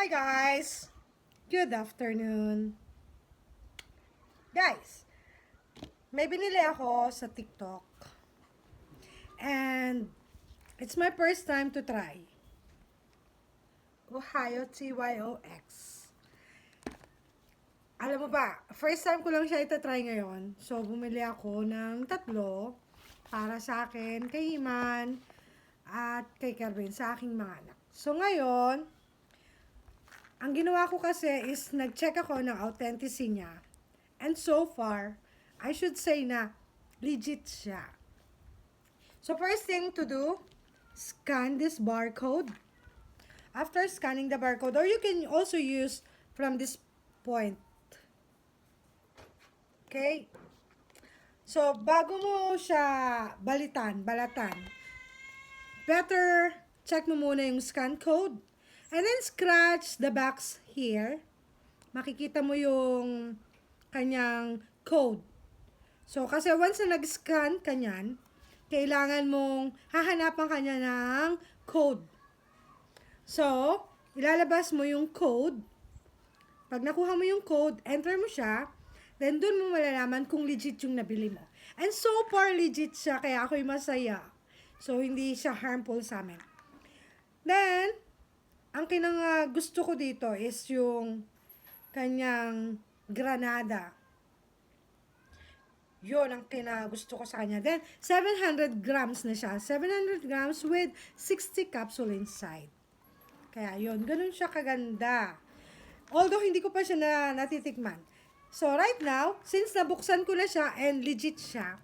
Hi guys! Good afternoon. Guys, may binili ako sa TikTok. And it's my first time to try. Ohio TYOX. Alam mo ba, first time ko lang siya itatry ngayon. So, bumili ako ng 3 para sa akin, kay Iman, at kay Carmen, sa aking mga anak. So, ngayon, ang ginawa ko kasi is nag-check ako ng authenticity niya. And so far, I should say na legit siya. So, first thing to do, scan this barcode. After scanning the barcode, or you can also use from this point. Okay? So, bago mo siya balatan, better check mo muna yung scan code. And then, scratch the box here. Makikita mo yung kanyang code. So, kasi once na nag-scan ka nyan, kailangan mong hahanapan ka niya ng code. So, ilalabas mo yung code. Pag nakuha mo yung code, enter mo siya. Then, dun mo malalaman kung legit yung nabili mo. And so far, legit siya. Kaya ako'y masaya. So, hindi siya harmful sa amin. Then, ang gusto ko dito is yung kanyang granada. Yun ang gusto ko sa kanya. Then, 700 grams na siya. 700 grams with 60 capsule inside. Kaya yun, ganun siya kaganda. Although, hindi ko pa siya natitikman. So, right now, since nabuksan ko na siya and legit siya,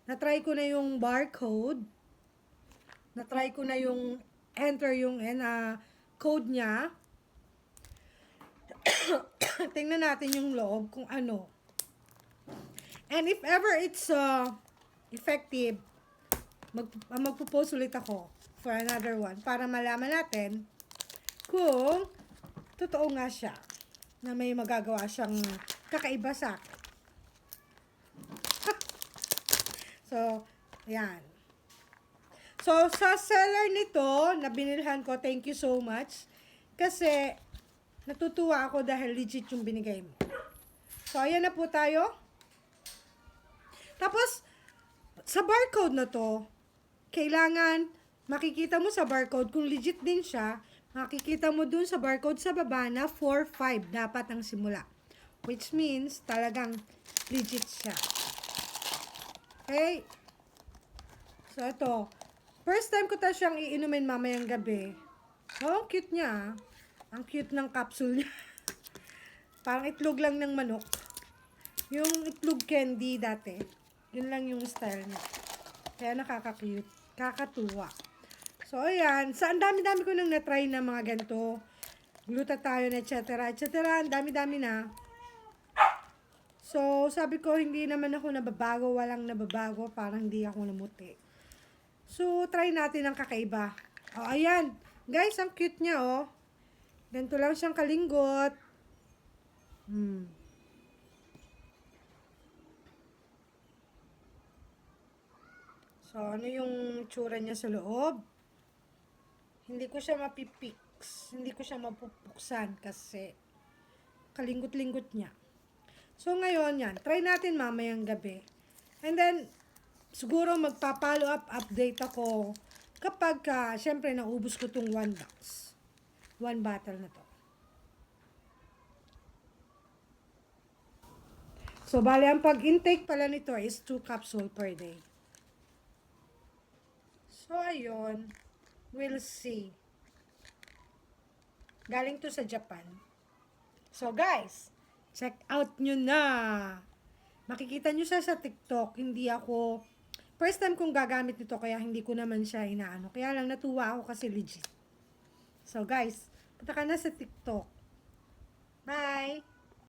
natry ko na yung barcode, natry ko na yung enter yung code niya. Tingnan natin yung loob kung ano. And if ever it's effective, magpo-post ulit ako for another one para malaman natin kung totoo nga siya na may magagawa siyang kakaiba sa akin. So, ayan. So, sa seller nito, na binilhan ko, thank you so much. Kasi, natutuwa ako dahil legit yung binigay mo. So, ayan na po tayo. Tapos, sa barcode na to, kailangan makikita mo sa barcode kung legit din siya, makikita mo dun sa barcode sa baba na 4-5 dapat ang simula. Which means, talagang legit siya. Okay? So, ito. First time ko ta siyang iinumin mamayang gabi. Oh, ang cute niya. Ang cute ng capsule niya. Parang itlog lang ng manok. Yung itlog candy dati. Yun lang yung style niya. Kaya nakaka-cute. Kakatuwa. So, ayan. Ang dami-dami ko nang na-try na mga ganito. Glutathione, etc. Ang dami-dami na. So, sabi ko, hindi naman ako nababago. Walang nababago. Parang hindi ako namuti. So, try natin ang kakaiba. O, ayan. Guys, ang cute niya, oh. Ganito lang siyang kalinggot. So, ano yung tsura niya sa loob? Hindi ko siya mapipix. Hindi ko siya mapupuksan kasi kalinggot-linggot niya. So, ngayon yan. Try natin mamayang gabi. And then, siguro magpa-follow up update ako kapag, syempre, naubos ko tong 1 box. 1 bottle na to. So, bali, ang pag-intake pala nito is 2 capsule per day. So, ayun. We'll see. Galing to sa Japan. So, guys, check out nyo na. Makikita nyo siya sa TikTok. Hindi ako, first time kong gagamit nito, kaya hindi ko naman siya inaano. Kaya lang natuwa ako kasi legit. So, guys, punta ka na sa TikTok. Bye!